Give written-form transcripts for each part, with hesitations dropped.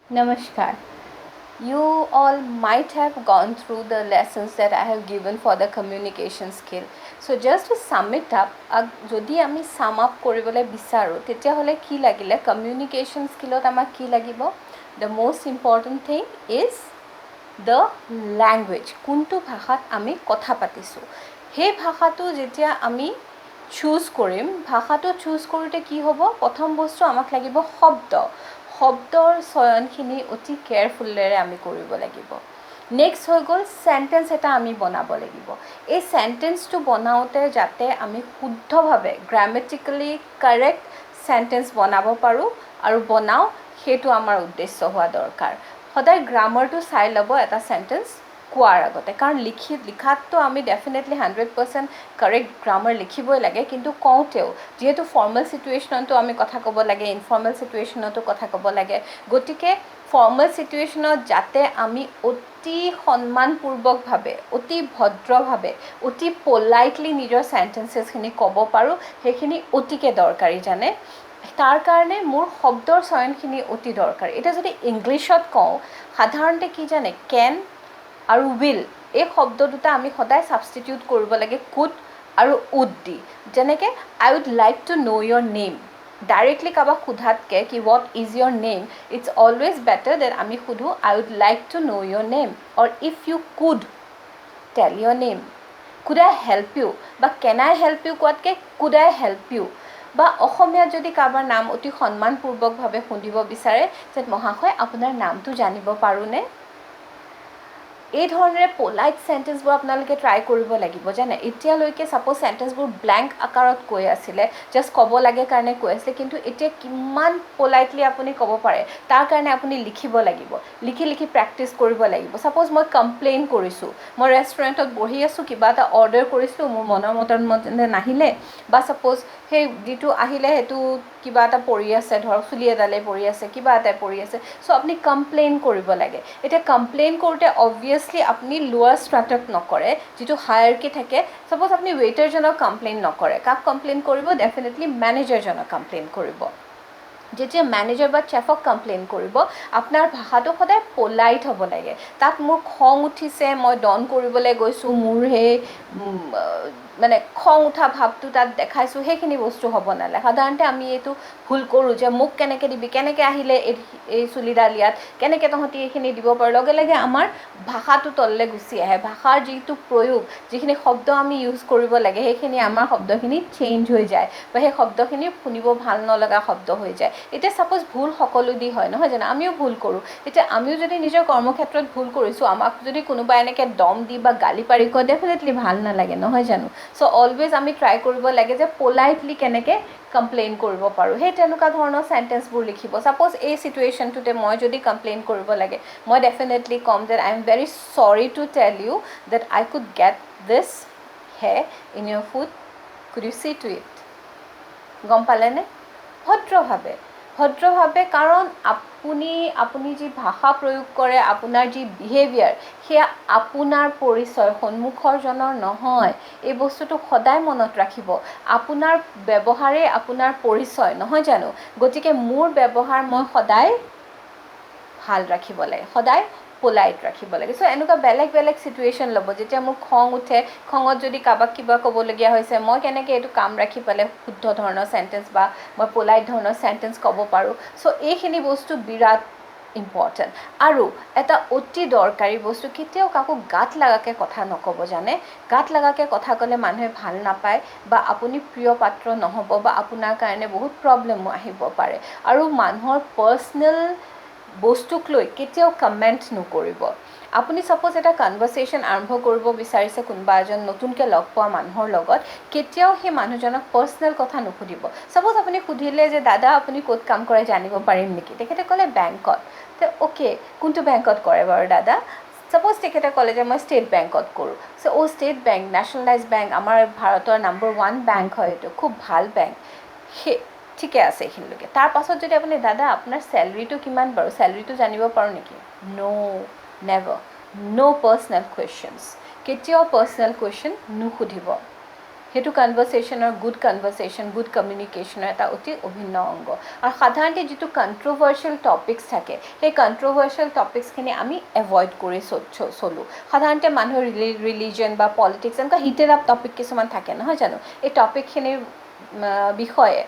Namaskar. You all might have gone through the lessons that I have given for the communication skill. So just to sum it up, যদি আমি sum up কৰিবলৈ বিচাৰোঁ তেতিয়াহ'লে কি লাগিলে communication skillত আমাক কি লাগিব? The most important thing is the language. কোনটো ভাষাত আমি কথা পাতিছোঁ সেই ভাষাটো যেতিয়া আমি চুজ কৰিম ভাষাটো চুজ কৰোঁতে কি হ'ব প্ৰথম বস্তু আমাক লাগিব শব্দৰ চয়নখিনি অতি কেয়াৰফুলেৰে আমি কৰিব লাগিব নেক্সট হৈ গ'ল চেণ্টেন্স এটা আমি বনাব লাগিব এই চেণ্টেন্সটো বনাওঁতে যাতে আমি শুদ্ধভাৱে গ্ৰামেটিকেলি কাৰেক্ট চেণ্টেন্স বনাব পাৰোঁ আৰু বনাওঁ সেইটো আমাৰ উদ্দেশ্য হোৱা দৰকাৰ সদায় গ্ৰামাৰটো চাই ল'ব এটা চেণ্টেন্স কোৱাৰ আগতে কাৰণ লিখাততো আমি ডেফিনেটলি 100% কাৰেক্ট গ্ৰামাৰ লিখিবই লাগে কিন্তু কওঁতেও যিহেতু ফৰ্মেল চিটুৱেশ্যনতো আমি কথা ক'ব লাগে ইনফৰ্মেল চিটুৱেশ্যনতো কথা ক'ব লাগে গতিকে ফৰ্মেল চিটুৱেশ্যনত যাতে আমি অতি সন্মানপূৰ্বকভাৱে অতি ভদ্ৰভাৱে অতি পলাইটলি নিজৰ চেণ্টেন্সেছখিনি ক'ব পাৰোঁ সেইখিনি অতিকে দৰকাৰী জানে তাৰ কাৰণে মোৰ শব্দৰ চয়নখিনি অতি দৰকাৰ এতিয়া যদি ইংলিছত কওঁ সাধাৰণতে কি জানে কেন আৰু উইল এই শব্দ দুটা আমি সদায় ছাবষ্টিটিউট কৰিব লাগে কুড আৰু উড দি যেনেকৈ I would like to know' your name directly কাৰোবাক সোধাতকৈ কি what is your name it's always better than আমি সোধোঁ I would like to know' your name or if you could tell your name could I help you বা can I help you কোৱাতকৈ could I help you বা অসমীয়াত যদি কাৰোবাৰ নাম অতি সন্মানপূৰ্বকভাৱে সুধিব বিচাৰে যে মহাশয় আপোনাৰ নামটো জানিব পাৰোঁনে এই ধৰণেৰে পলাইট চেণ্টেন্সবোৰ আপোনালোকে ট্ৰাই কৰিব লাগিব জানে এতিয়ালৈকে ছাপ'জ চেণ্টেন্সবোৰ ব্লেংক আকাৰত কৈ আছিলে জাষ্ট ক'ব লাগে কাৰণে কৈ আছিলে কিন্তু এতিয়া কিমান পলাইটলি আপুনি ক'ব পাৰে তাৰ কাৰণে আপুনি লিখিব লাগিব লিখি প্ৰেক্টিছ কৰিব লাগিব ছাপ'জ মই কমপ্লেইন কৰিছোঁ মই ৰেষ্টুৰেণ্টত বহি আছোঁ কিবা এটা অৰ্ডাৰ কৰিছিলোঁ মোৰ মনৰ মতে নাহিলে বা ছাপ'জ সেই যিটো আহিলে সেইটো কিবা এটা পৰি আছে ধৰক চুলি এডালে পৰি আছে কিবা এটাই পৰি আছে চ' আপুনি কমপ্লেইন কৰিব লাগে এতিয়া কমপ্লেইন কৰোঁতে অবভিয়াছলি আপুনি লোৱাৰ ষ্ট্ৰাটাত নকৰে যিটো হায়াৰকি থাকে ছাপ'জ আপুনি ৱেইটাৰজনক কমপ্লেইন নকৰে কাক কমপ্লেইন কৰিব ডেফিনেটলি মেনেজাৰজনক কমপ্লেইন কৰিব যেতিয়া মেনেজাৰ বা চেফক কমপ্লেইন কৰিব আপোনাৰ ভাষাটো সদায় পলাইট হ'ব লাগে তাত মোৰ খং উঠিছে মই ডন কৰিবলৈ গৈছোঁ মোৰ সেই মানে খং উঠা ভাৱটো তাত দেখাইছোঁ সেইখিনি বস্তু হ'ব নালাগে সাধাৰণতে আমি এইটো ভুল কৰোঁ যে মোক কেনেকৈ দিবি কেনেকৈ আহিলে এই চুলিডাল ইয়াত কেনেকৈ তহঁতি এইখিনি দিব পাৰোঁ লগে লগে আমাৰ ভাষাটো তললৈ গুচি আহে ভাষাৰ যিটো প্ৰয়োগ যিখিনি শব্দ আমি ইউজ কৰিব লাগে সেইখিনি আমাৰ শব্দখিনি চেঞ্জ হৈ যায় বা সেই শব্দখিনি শুনিব ভাল নলগা শব্দ হৈ যায় এতিয়া ছাপ'জ ভুল সকলো দি হয় নহয় জানো আমিও ভুল কৰোঁ এতিয়া আমিও যদি নিজৰ কৰ্মক্ষেত্ৰত ভুল কৰিছোঁ আমাক যদি কোনোবা এনেকৈ দম দি বা গালি পাৰি কয় ডেফিনেটলি ভাল নালাগে নহয় জানো চ' অলৱেজ আমি ট্ৰাই কৰিব লাগে যে পলাইটলি কেনেকৈ কমপ্লেইন কৰিব পাৰোঁ সেই তেনেকুৱা ধৰণৰ চেণ্টেন্সবোৰ লিখিব ছাপ'জ এই চিটুৱেশ্যনটোতে মই যদি কমপ্লেইন কৰিব লাগে মই ডেফিনেটলি ক'ম যে I am very sorry to tell you that I could get this hair in your food could you see to it গম পালেনে ভদ্ৰভাৱে কাৰণ আপুনি যি ভাষা প্ৰয়োগ কৰে আপোনাৰ যি বিহেভিয়াৰ সেয়া আপোনাৰ পৰিচয় সন্মুখৰজনৰ নহয় এই বস্তুটো সদায় মনত ৰাখিব আপোনাৰ ব্যৱহাৰেই আপোনাৰ পৰিচয় নহয় জানো গতিকে মোৰ ব্যৱহাৰ মই সদায় ভাল ৰাখিব লাগে সদায় পলাইট ৰাখিব লাগে চ' এনেকুৱা বেলেগ চিটুৱেশ্যন ল'ব যেতিয়া মোৰ খং উঠে খঙত যদি কাৰোবাক কিবা ক'বলগীয়া হৈছে মই কেনেকৈ এইটো কাম ৰাখি পেলাই শুদ্ধ ধৰণৰ চেণ্টেন্স বা মই পলাইট ধৰণৰ চেণ্টেন্স ক'ব পাৰোঁ চ' এইখিনি বস্তু বিৰাট ইম্পৰ্টেণ্ট আৰু এটা অতি দৰকাৰী বস্তু কেতিয়াও কাকো গাত লগাকৈ কথা নক'ব জানে গাত লগাকৈ কথা ক'লে মানুহে ভাল নাপায় বা আপুনি প্ৰিয় পাত্ৰ নহ'ব বা আপোনাৰ কাৰণে বহুত প্ৰব্লেমো আহিব পাৰে আৰু মানুহৰ পাৰ্চনেল বস্তুক লৈ কেতিয়াও কমেণ্ট নকৰিব আপুনি ছাপ'জ এটা কনভাৰ্চেশ্যন আৰম্ভ কৰিব বিচাৰিছে কোনোবা এজন নতুনকৈ লগ পোৱা মানুহৰ লগত কেতিয়াও সেই মানুহজনক পাৰ্চনেল কথা নুসুধিব ছাপ'জ আপুনি সুধিলে যে দাদা আপুনি ক'ত কাম কৰে জানিব পাৰিম নেকি তেখেতে ক'লে বেংকত তে অ'কে কোনটো বেংকত কৰে বাৰু দাদা ছাপ'জ তেখেতে ক'লে যে মই ষ্টেট বেংকত কৰোঁ চ' ষ্টেট বেংক নেশ্যনেলাইজ বেংক আমাৰ ভাৰতৰ নম্বৰ 1 বেংক হয় এইটো খুব ভাল বেংক সেই ঠিকে আছে এইখিনিলৈকে তাৰ পাছত যদি আপুনি দাদা আপোনাৰ চেলেৰিটো কিমান বাৰু চেলেৰিটো জানিব পাৰোঁ নেকি নেভাৰ ন' পাৰ্চনেল কুৱেশ্যনছ কেতিয়াও পাৰ্চনেল কুৱেশ্যন নুসুধিব সেইটো কনভাৰচেশ্যনৰ গুড কমিউনিকেশ্যনৰ এটা অতি অভিন্ন অংগ আৰু সাধাৰণতে যিটো কণ্ট্ৰভাৰ্চিয়েল টপিকছ থাকে সেই কণ্ট্ৰভাৰ্চিয়েল টপিকছখিনি আমি এভইড কৰি চলোঁ সাধাৰণতে মানুহৰ ৰিলিজন বা পলিটিক্স এনেকুৱা হিটেড আপ টপিক কিছুমান থাকে নহয় জানো এই টপিকখিনিৰ বিষয়ে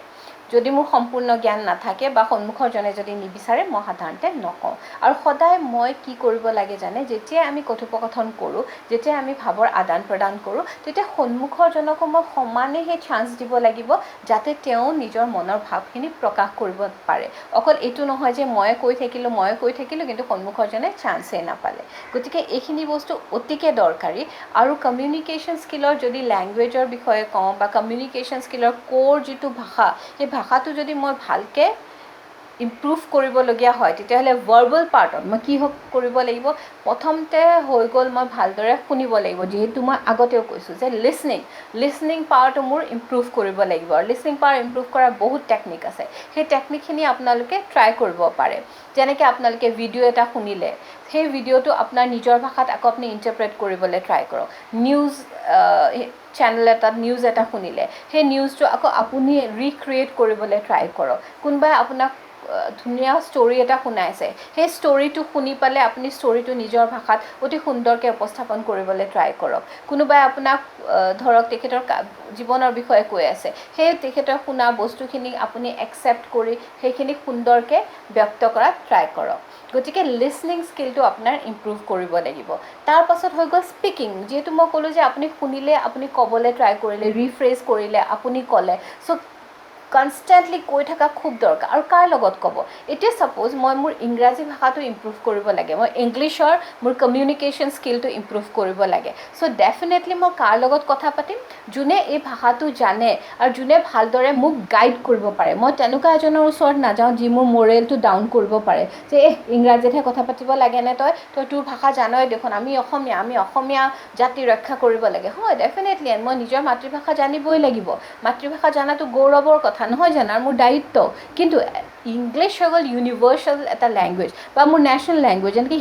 যদি মোৰ সম্পূৰ্ণ জ্ঞান নাথাকে বা সন্মুখৰজনে যদি নিবিচাৰে মই সাধাৰণতে নকওঁ আৰু সদায় মই কি কৰিব লাগে জানে যেতিয়াই আমি কথোপকথন কৰোঁ যেতিয়া আমি ভাৱৰ আদান প্ৰদান কৰোঁ তেতিয়া সন্মুখৰজনকো মই সমানে সেই চান্স দিব লাগিব যাতে তেওঁ নিজৰ মনৰ ভাৱখিনি প্ৰকাশ কৰিব পাৰে অকল এইটো নহয় যে মই কৈ থাকিলোঁ কিন্তু সন্মুখৰজনে চান্সেই নাপালে গতিকে এইখিনি বস্তু অতিকে দৰকাৰী আৰু কমিউনিকেশ্যন স্কিলৰ যদি লেংগুৱেজৰ বিষয়ে কওঁ বা কমিউনিকেশ্যন স্কিলৰ ক'ৰ যিটো ভাষা সেই ভাষাটো যদি মই ভালকৈ ইম্প্ৰুভ কৰিবলগীয়া হয় তেতিয়াহ'লে ভাৰ্বেল পাৰ্টত মই কি কৰিব লাগিব প্ৰথমতে হৈ গ'ল মই ভালদৰে শুনিব লাগিব যিহেতু মই আগতেও কৈছোঁ যে লিছনিং পাৱাৰটো মোৰ ইম্প্ৰুভ কৰিব লাগিব আৰু লিছনিং পাৱাৰ ইম্প্ৰুভ কৰাৰ বহুত টেকনিক আছে সেই টেকনিকখিনি আপোনালোকে ট্ৰাই কৰিব পাৰে যেনেকৈ আপোনালোকে ভিডিঅ' এটা শুনিলে সেই ভিডিঅ'টো আপোনাৰ নিজৰ ভাষাত আকৌ আপুনি ইণ্টাৰপ্ৰেট কৰিবলৈ ট্ৰাই কৰক নিউজ চেনেল এটাত নিউজ এটা শুনিলে সেই নিউজটো আকৌ আপুনি ৰিক্ৰিয়েট কৰিবলৈ ট্ৰাই কৰক কোনোবাই আপোনাক ধুনীয়া ষ্টৰি এটা শুনাইছে সেই ষ্টৰিটো শুনি পালে আপুনি ষ্টৰিটো নিজৰ ভাষাত অতি সুন্দৰকৈ উপস্থাপন কৰিবলৈ ট্ৰাই কৰক কোনোবাই আপোনাক ধৰক তেখেতৰ জীৱনৰ বিষয়ে কৈ আছে সেই তেখেতৰ শুনা বস্তুখিনি আপুনি একচেপ্ট কৰি সেইখিনি সুন্দৰকৈ ব্যক্ত কৰাত ট্ৰাই কৰক গতিকে লিছনিং স্কিলটো আপোনাৰ ইম্প্ৰুভ কৰিব লাগিব তাৰ পাছত হৈ গ'ল স্পিকিং যিহেতু মই ক'লোঁ যে আপুনি শুনিলে আপুনি ক'বলৈ ট্ৰাই কৰিলে ৰিফ্ৰেছ কৰিলে আপুনি ক'লে চ' কনষ্টেণ্টলি কৈ থকা খুব দৰকাৰ আৰু কাৰ লগত ক'ব এতিয়া ছাপ'জ মই মোৰ ইংৰাজী ভাষাটো ইম্প্ৰুভ কৰিব লাগে মই ইংলিছৰ মোৰ কমিউনিকেশ্যন স্কিলটো ইম্প্ৰুভ কৰিব লাগে চ' ডেফিনেটলি মই কাৰ লগত কথা পাতিম যোনে এই ভাষাটো জানে আৰু যোনে ভালদৰে মোক গাইড কৰিব পাৰে মই তেনেকুৱা এজনৰ ওচৰত নাযাওঁ যি মোৰ মৰেলটো ডাউন কৰিব পাৰে যে ইংৰাজীতহে কথা পাতিব লাগেনে তই তোৰ ভাষা জানই দেখোন আমি অসমীয়া জাতি ৰক্ষা কৰিব লাগে হয় ডেফিনেটলি মই নিজৰ মাতৃভাষা জানিবই লাগিব মাতৃভাষা জনাটো গৌৰৱৰ কথা নহয় জানো আৰু মোৰ দায়িত্ব কিন্তু ইংলিছ হৈ গ'ল ইউনিভাৰ্চেল এটা লেংগুৱেজ বা মোৰ নেশ্যনেল লেংগুৱেজ যেনেকৈ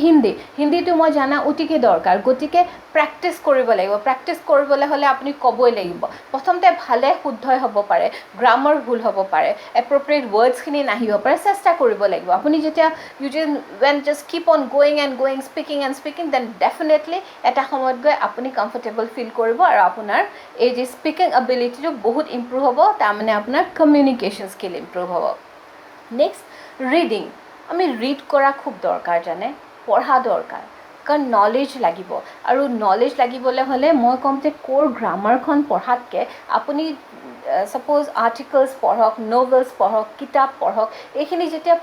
হিন্দীটো মই জানা অতিকে দৰকাৰ গতিকে প্ৰেক্টিছ কৰিব লাগিব প্ৰেক্টিছ কৰিবলৈ হ'লে আপুনি ক'বই লাগিব প্ৰথমতে ভালে শুদ্ধই হ'ব পাৰে গ্ৰামাৰ ভুল হ'ব পাৰে এপ্ৰপ্ৰিয়েট ৱৰ্ডছখিনি নাহিব পাৰে চেষ্টা কৰিব লাগিব আপুনি যেতিয়া when just keep on going speaking then definitely এটা সময়ত গৈ আপুনি কমফৰ্টেবল ফিল কৰিব আৰু আপোনাৰ এই যে স্পিকিং এবিলিটিটো বহুত ইম্প্ৰুভ হ'ব তাৰমানে আপোনাৰ কমিউনিকেশ্যন স্কিল ইম্প্ৰুভ হ'ব নেক্সট ৰিডিং আমি ৰিড কৰা খুব দৰকাৰ জানে পঢ়া দৰকাৰ কাৰণ নলেজ লাগিব আৰু নলেজ লাগিবলৈ হ'লে মই ক'ম যে ক'ৰ গ্ৰামাৰখন পঢ়াতকৈ আপুনি ছাপ'জ আৰ্টিকলছ পঢ়ক নভেলছ পঢ়ক কিতাপ পঢ়ক এইখিনি যেতিয়া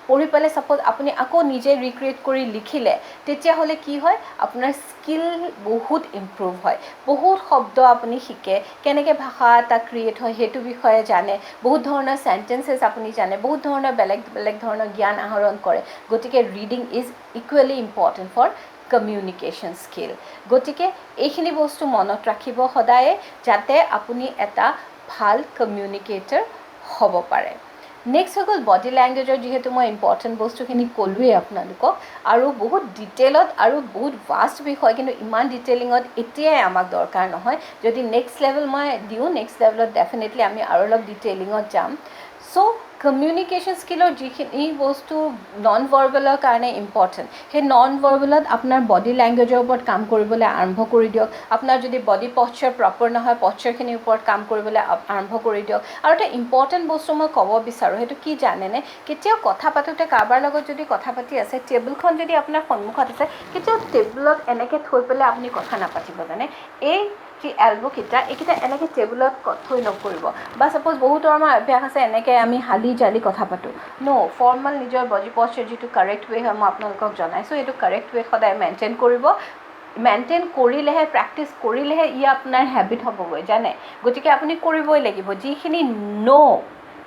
পঢ়ি পেলাই ছাপ'জ আপুনি আকৌ নিজে ৰিক্ৰিয়েট কৰি লিখিলে তেতিয়াহ'লে কি হয় আপোনাৰ স্কিল বহুত ইম্প্ৰুভ হয় বহুত শব্দ আপুনি শিকে কেনেকৈ ভাষা এটা ক্ৰিয়েট হয় সেইটো বিষয়ে জানে বহুত ধৰণৰ চেণ্টেন্সেছ আপুনি জানে বহুত ধৰণৰ বেলেগ ধৰণৰ জ্ঞান আহৰণ কৰে গতিকে reading is equally important for communication skill গতিকে এইখিনি বস্তু মনত ৰাখিব সদায়ে যাতে আপুনি এটা ভাল কমিউনিকেটৰ হ'ব পাৰে নেক্সট হৈ গ'ল বডি লেংগুৱেজৰ যিহেতু মই ইম্পৰ্টেণ্ট বস্তুখিনি ক'লোৱেই আপোনালোকক আৰু বহুত ডিটেইলত আৰু বহুত ভাষ্ট বিষয় কিন্তু ইমান ডিটেইলিঙত এতিয়াই আমাক দৰকাৰ নহয় যদি নেক্সট লেভেল মই দিওঁ নেক্সট লেভেলত ডেফিনেটলি আমি আৰু অলপ ডিটেইলিঙত যাম চ' কমিউনিকেশ্যন স্কিলৰ যিখিনি বস্তু নন ভাৰ্বেলৰ কাৰণে ইম্পৰ্টেণ্ট সেই নন ভাৰ্বেলত আপোনাৰ বডি লেংগুৱেজৰ ওপৰত কাম কৰিবলৈ আৰম্ভ কৰি দিয়ক আপোনাৰ যদি বডি পশ্চাৰ প্ৰপাৰ নহয় পশ্চাৰখিনিৰ ওপৰত কাম কৰিবলৈ আৰম্ভ কৰি দিয়ক আৰু এটা ইম্পৰ্টেণ্ট বস্তু মই ক'ব বিচাৰোঁ সেইটো কি জানেনে কেতিয়াও কথা পাতোঁতে কাৰোবাৰ লগত যদি কথা পাতি আছে টেবুলখন যদি আপোনাৰ সন্মুখত আছে কেতিয়াও টেবুলত এনেকৈ থৈ পেলাই আপুনি কথা নাপাতিব জানে এই যি এলব'কেইটা এইকেইটা এনেকৈ টেবুলত থৈ নকৰিব বা ছাপ'জ বহুতৰ আমাৰ অভ্যাস আছে এনেকৈ আমি হালি জালি কথা পাতোঁ ফৰ্মেল নিজৰ বডি পশ্চাৰ যিটো কাৰেক্ট ৱে হয় মই আপোনালোকক জনাইছোঁ এইটো কাৰেক্ট ৱে সদায় মেইনটেইন কৰিব মেইনটেইন কৰিলেহে প্ৰেক্টিছ কৰিলেহে ই আপোনাৰ হেবিট হ'বগৈ জানে গতিকে আপুনি কৰিবই লাগিব যিখিনি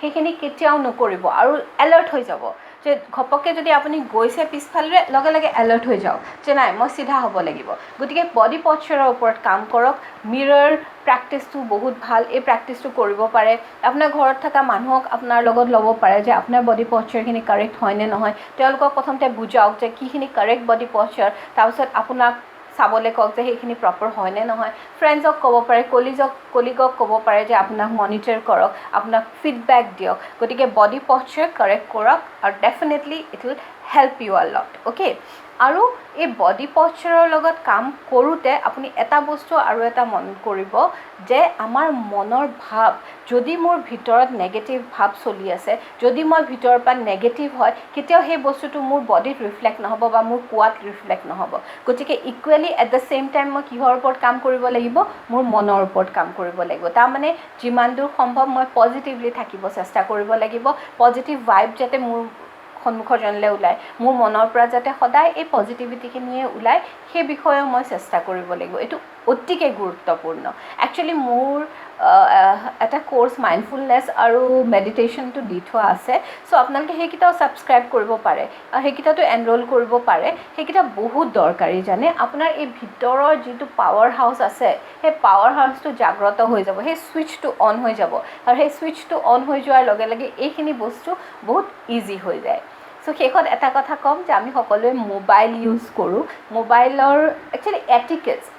সেইখিনি কেতিয়াও নকৰিব আৰু এলাৰ্ট হৈ যাব যে ঘপককৈ যদি আপুনি গৈছে পিছফালে লগে লগে এলাৰ্ট হৈ যাওক যে নাই মই চিধা হ'ব লাগিব গতিকে বডি পশ্চাৰৰ ওপৰত কাম কৰক মিৰৰ প্ৰেক্টিছটো বহুত ভাল এই প্ৰেক্টিছটো কৰিব পাৰে আপোনাৰ ঘৰত থকা মানুহক আপোনাৰ লগত ল'ব পাৰে যে আপোনাৰ বডি পশ্চাৰখিনি কাৰেক্ট হয়নে নহয় তেওঁলোকক প্ৰথমতে বুজাওক যে কিখিনি কাৰেক্ট বডি পশ্চাৰ তাৰপিছত আপোনাক চাবলৈ কওক যে সেইখিনি প্ৰপাৰ হয়নে নহয়, ফ্ৰেণ্ডছক ক'ব পাৰে, কলিগক ক'ব পাৰে যে আপোনাক মনিটৰ কৰক, আপোনাক ফিডবেক দিয়ক। গতিকে বডি পশ্চাৰ কাৰেক্ট কৰক আৰু definitely it will help U আ লট। অ'কে, আৰু এই বডি পশ্চাৰৰ লগত কাম কৰোঁতে আপুনি এটা বস্তু আৰু এটা মন কৰিব যে আমাৰ মনৰ ভাৱ, যদি মোৰ ভিতৰত নেগেটিভ ভাৱ চলি আছে, যদি মই ভিতৰৰ পৰা নেগেটিভ হয়, কেতিয়াও সেই বস্তুটো মোৰ বডিত ৰিফ্লেক্ট নহ'ব বা মোৰ কোৱাত ৰিফ্লেক্ট নহ'ব। গতিকে equally at the same time মই কিহৰ ওপৰত কাম কৰিব লাগিব, মোৰ মনৰ ওপৰত কাম কৰিব লাগিব। তাৰমানে যিমান দূৰ সম্ভৱ মই পজিটিভলি থাকিব চেষ্টা কৰিব লাগিব, পজিটিভ ভাইব যাতে মোৰ সন্মুখজনলৈ ওলায়, মোৰ মনৰ পৰা যাতে সদায় এই পজিটিভিটিখিনিয়ে ওলায়, সেই বিষয়েও মই চেষ্টা কৰিব লাগিব। এইটো অতিকৈ গুৰুত্বপূৰ্ণ। একচুৱেলি মোৰ এটা কোৰ্চ মাইণ্ডফুলনেছ আৰু মেডিটেশ্যনটো দি থোৱা আছে, চ' আপোনালোকে সেইকেইটাও ছাবস্ক্ৰাইব কৰিব পাৰে আৰু সেইকেইটাতো এনৰোল কৰিব পাৰে। সেইকেইটা বহুত দৰকাৰী জানে, আপোনাৰ এই ভিতৰৰ যিটো পাৱাৰ হাউচ আছে, সেই পাৱাৰ হাউচটো জাগ্ৰত হৈ যাব, সেই ছুইচটো অন হৈ যাব, আৰু সেই ছুইচটো অন হৈ যোৱাৰ লগে লগে এইখিনি বস্তু বহুত ইজি হৈ যায়। চ' শেষত এটা কথা ক'ম যে আমি সকলোৱে মোবাইল ইউজ কৰোঁ। মোবাইলৰ একচুৱেলি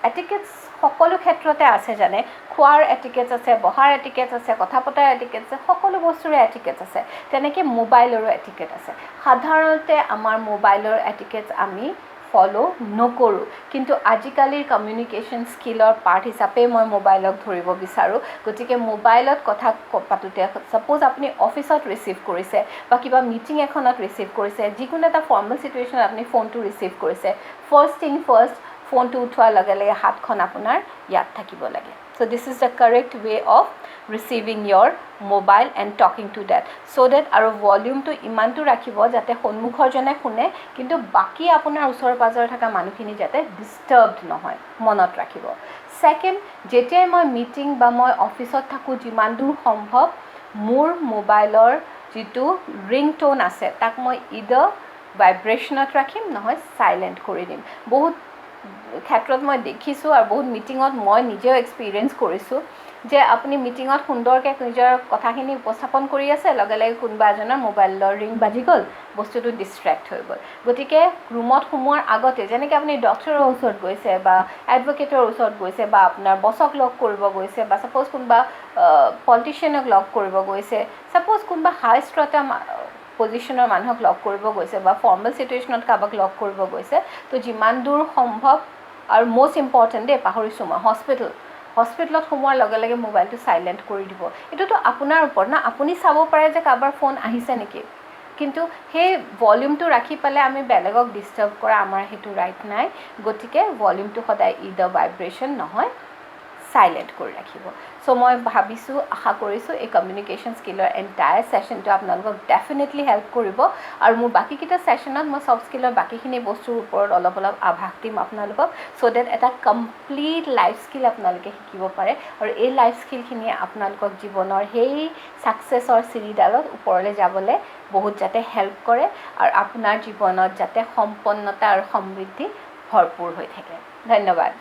এটিকেটছ সকলো ক্ষেত্ৰতে আছে জানে, খোৱাৰ এটিকেটছ আছে, বহাৰ এটিকেটছ আছে, কথা পতাৰ এটিকেটছ আছে, সকলো বস্তুৰে এটিকেটছ আছে। তেনেকৈ মোবাইলৰো এটিকেট আছে। সাধাৰণতে আমাৰ মোবাইলৰ এটিকেটছ আমি ফ'ল' নকৰোঁ, কিন্তু আজিকালিৰ কমিউনিকেশ্যন স্কিলৰ পাৰ্ট হিচাপে মই মোবাইলক ধৰিব বিচাৰোঁ। গতিকে মোবাইলত কথা পাতোঁতে, ছাপ'জ আপুনি অফিচত ৰিচিভ কৰিছে বা কিবা মিটিং এখনত ৰিচিভ কৰিছে, যিকোনো এটা ফৰ্মেল চিটুৱেশ্যনত আপুনি ফোনটো ৰিচিভ কৰিছে, ফাৰ্ষ্ট থিং ফাৰ্ষ্ট, ফোনটো উঠোৱাৰ লগে লগে হাতখন আপোনাৰ ইয়াত থাকিব লাগে। So' this is the correct way of receiving your mobile and talking to date, so' date, আৰু ভলিউমটো ইমানটো ৰাখিব যাতে সন্মুখৰজনে শুনে, কিন্তু বাকী আপোনাৰ ওচৰে পাঁজৰে থকা মানুহখিনি যাতে ডিষ্টাৰ্বড নহয়, মনত ৰাখিব। ছেকেণ্ড, যেতিয়াই মই মিটিং বা মই অফিচত থাকোঁ, যিমান দূৰ সম্ভৱ মোৰ মোবাইলৰ যিটো ৰিংটোন আছে তাক মই ইদাৰ ভাইব্ৰেশ্যনত ৰাখিম, নহয় চাইলেণ্ট কৰি দিম। বহুত ক্ষেত্ৰত মই দেখিছোঁ আৰু বহুত মিটিঙত মই নিজেও এক্সপিৰিয়েঞ্চ কৰিছোঁ যে আপুনি মিটিঙত সুন্দৰকৈ নিজৰ কথাখিনি উপস্থাপন কৰি আছে, লগে লগে কোনোবা এজনৰ মোবাইলৰ ৰিং বাজি গ'ল, বস্তুটো ডিষ্ট্ৰেক্ট হৈ গ'ল। গতিকে ৰুমত সোমোৱাৰ আগতে, যেনেকৈ আপুনি ডক্টৰৰ ওচৰত গৈছে বা এডভকেটৰ ওচৰত গৈছে বা আপোনাৰ বছক লগ কৰিব গৈছে, বা ছাপ'জ কোনোবা পলিটিচিয়ানক লগ কৰিব গৈছে, ছাপ'জ কোনোবা হাই ষ্ট্ৰেটা পজিশ্যনৰ মানুহক লগ কৰিব গৈছে বা ফৰ্মেল চিটুৱেশ্যনত কাৰোবাক লগ কৰিব গৈছে, তো যিমান দূৰ সম্ভৱ, আৰু মষ্ট ইম্পৰ্টেণ্ট দেই, পাহৰিছোঁ মই, হস্পিটেলত সোমোৱাৰ লগে লগে মোবাইলটো চাইলেণ্ট কৰি দিব। এইটোতো আপোনাৰ ওপৰত না, আপুনি চাব পাৰে যে কাৰোবাৰ ফোন আহিছে নেকি, কিন্তু সেই ভলিউমটো ৰাখি পেলাই আমি বেলেগক ডিষ্টাৰ্ব কৰা আমাৰ সেইটো ৰাইট নাই। গতিকে ভলিউমটো সদায় ইদাৰ ভাইব্ৰেশ্যন নহয় চাইলেণ্ট কৰি ৰাখিব। চ' মই ভাবিছোঁ, আশা কৰিছোঁ এই কমিউনিকেশ্যন স্কিলৰ এণ্টায়াৰ ছেশ্যনটো আপোনালোকক ডেফিনেটলি হেল্প কৰিব, আৰু মোৰ বাকীকেইটা ছেশ্যনত মই ছফ্ট স্কিলৰ বাকীখিনি বস্তুৰ ওপৰত অলপ আভাস দিম আপোনালোকক, চ' ডেট এটা কমপ্লিট লাইফ স্কিল আপোনালোকে শিকিব পাৰে, আৰু এই লাইফ স্কিলখিনিয়ে আপোনালোকক জীৱনৰ সেই ছাকচেছৰ চিৰিডালত ওপৰলৈ যাবলৈ বহুত যাতে হেল্প কৰে, আৰু আপোনাৰ জীৱনত যাতে সম্পন্নতা আৰু সমৃদ্ধি ভৰপূৰ হৈ থাকে। ধন্যবাদ।